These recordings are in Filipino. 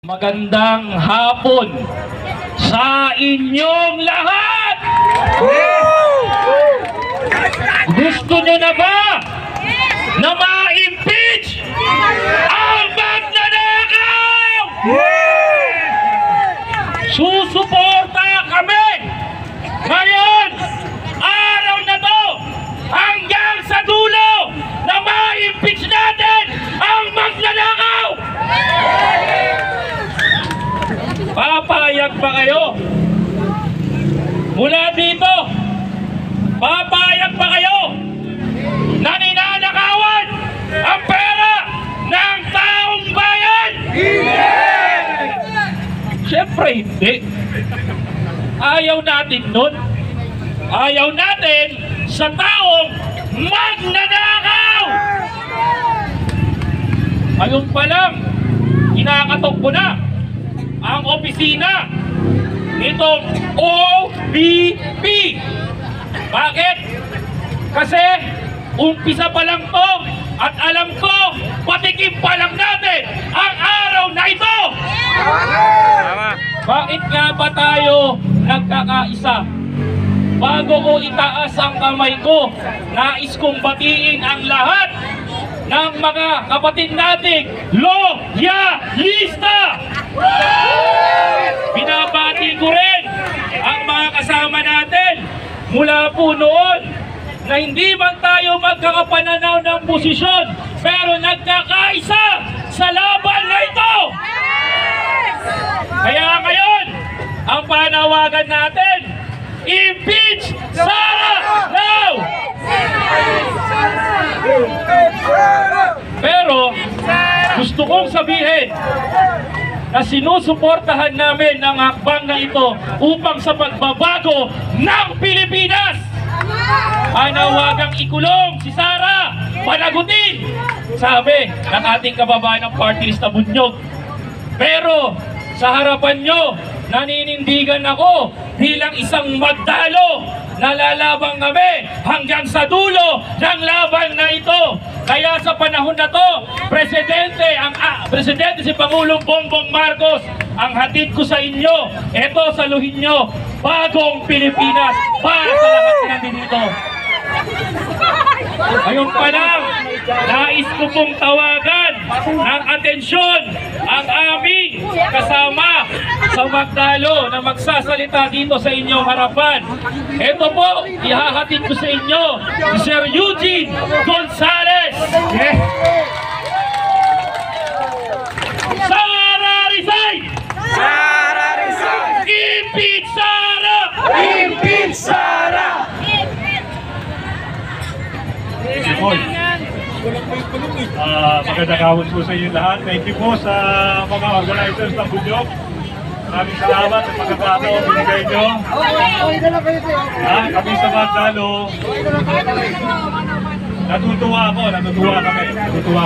Magandang hapon sa inyong lahat! Gusto nyo na ba na ma-impeach ang magnanakaw? Susuporta kami ngayon, araw na to, hanggang sa dulo na ma-impeach natin ang magnanakaw! Papayag ba kayo? Mula dito, papayag ba kayo na ninanakawan ang pera ng taong bayan? Siyempre hindi. Ayaw natin nun. Ayaw natin sa taong magnanakaw! Ayun pa lang, kinakatok ko na ang opisina nitong OVP. Bakit? Kasi umpisa pa lang to at alam ko patikim pa lang natin ang araw na ito. Bakit nga ba tayo nagkakaisa? Bago ko itaas ang kamay ko, nais kong batiin ang lahat ng mga kapatid nating loyalista. Binabati ko rin ang mga kasama natin mula po noon na hindi man tayo magkakapananaw ng posisyon pero nagkakaisa sa laban na ito. Kaya ngayon, ang panawagan natin, impeach Sara now! Pero gusto kong sabihin na sinusuportahan namin ang hakbang na ito upang sa pagbabago ng Pilipinas. Panawagang ikulong si Sara, panagutin, sabi ng ating kababayan ng party list na Bunyog. Pero sa harapan nyo, naninindigan ako bilang isang magdalo na lalabang kami hanggang sa dulo ng laban na ito. Kaya sa panahon na to, Presidente si Pangulong Bongbong Marcos, ang hatid ko sa inyo, eto saluhin nyo, bagong Pilipinas para sa lahat na nandito. Ngayon pa lang, nais ko pong tawagan ng atensyon ang aming kasama sa magdalo na magsasalita dito sa inyong harapan. Ito po, ihahatid ko sa inyo si Sir Eugene Gonzales. Sara resign! Sara resign! Impeach Sara! Impeach Sara! Magandang hapon po sa inyo lahat. Thank you po sa mga organizers ng Bunyog. Maraming salamat sa pagkakataon binigay nyo. Kami sa Magdalo, natutuwa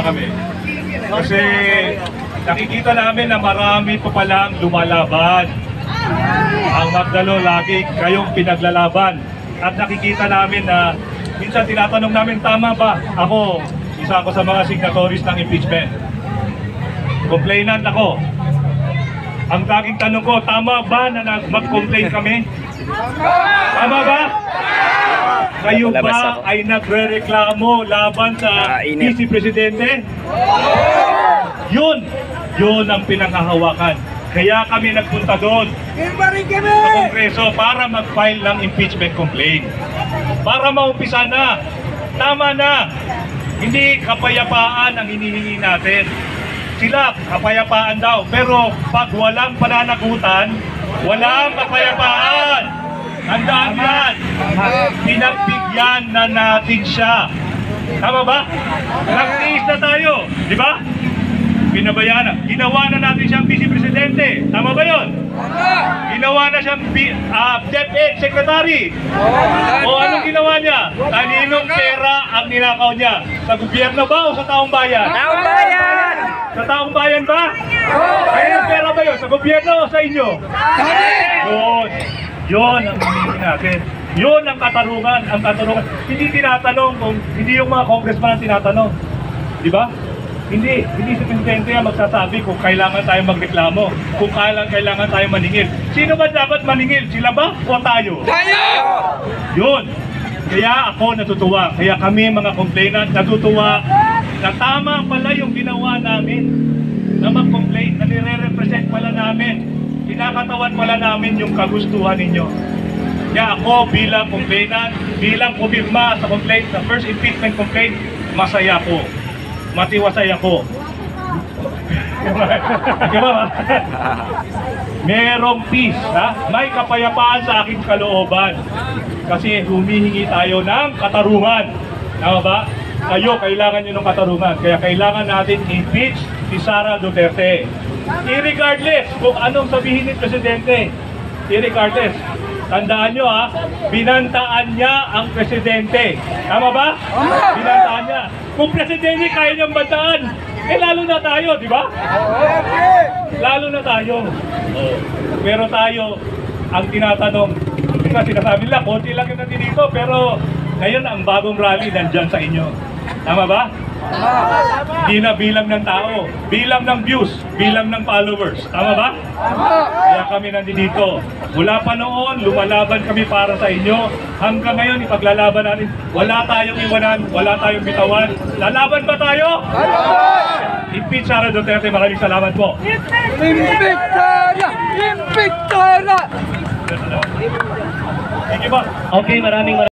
kami. Kasi nakikita namin na marami pa palang lumalaban. Ang Magdalo, lagi kayong pinaglalaban. At nakikita namin na minsan tinatanong namin, tama ba? Ako, isa ako sa mga signatories ng impeachment. Complainant ako. Ang laging tanong ko, tama ba na mag-complain kami? Tama ba? Kayo ba ay nagre-reklamo laban sa Vice Presidente? Yun ang pinanghahawakan. Kaya kami nagpunta doon sa Kongreso para mag-file ng impeachment complaint. Para maumpisa na, tama na, hindi kapayapaan ang hinihingi natin. Sila, kapayapaan daw, pero pag walang pananagutan, walang kapayapaan. Handaan yan, pinagbigyan na natin siya. Tama ba? Nagtiis na tayo, di ba? Pinabayaan na. Ginawa na natin siyang Vice Presidente. Tama ba yun? Ginawa na siyang DepEd Secretary. O anong ginawa niya? Kaninong pera ang ninakaw niya? Sa gobyerno ba o sa taong bayan? Taong bayan! Sa taong bayan ba? Kaninong pera ba yun? Sa gobyerno o sa inyo? Yun ang hinihingi natin. Yun ang katarungan. Hindi tinatanong kung hindi yung mga congressman ang tinatanong. Di ba? Hindi si Presidente ang magsasabi kung kailangan tayo magreklamo, kung kailangan tayo maningil. Sino ba dapat maningil? Sila ba o tayo? Tayo! Yun. Kaya ako natutuwa. Kaya kami mga complainant natutuwa na tama pala yung ginawa namin na mag-complain, na nire-represent pala namin. Kinakatawan pala namin yung kagustuhan ninyo. Kaya ako bilang complainant, bilang pumirma sa complaint, sa first impeachment complaint, masaya ko. Matiwasay ako. Diba? Merong peace, ha? May kapayapaan sa aking kalooban. Kasi humihingi tayo ng katarungan. Tama ba? Kayo, kailangan nyo ng katarungan. Kaya kailangan natin impeach si Sara Duterte. Irregardless kung anong sabihin ni Presidente. Irregardless. Tandaan nyo ha, binantaan niya ang Presidente. Tama ba? Binantaan niya. Kung Presidente kaya niyang bantaan, eh lalo na tayo, di ba? Lalo na tayo. Pero tayo, ang tinatanong, kasi sinasabi nila, konti lang yung natin dito, pero ngayon ang bagong rally nandyan sa inyo. Tama ba? Di na bilang ng tao, bilang ng views, bilang ng followers. Tama ba? Kaya kami nandito. Mula pa noon, lumalaban kami para sa inyo. Hanggang ngayon, ipaglalaban natin. Wala tayong iwanan, wala tayong bitawan. Lalaban ba tayo? Impeach Sara Duterte. Maraming salamat po. Impeach Sara! Impeach Sara! Thank you ba? Okay, maraming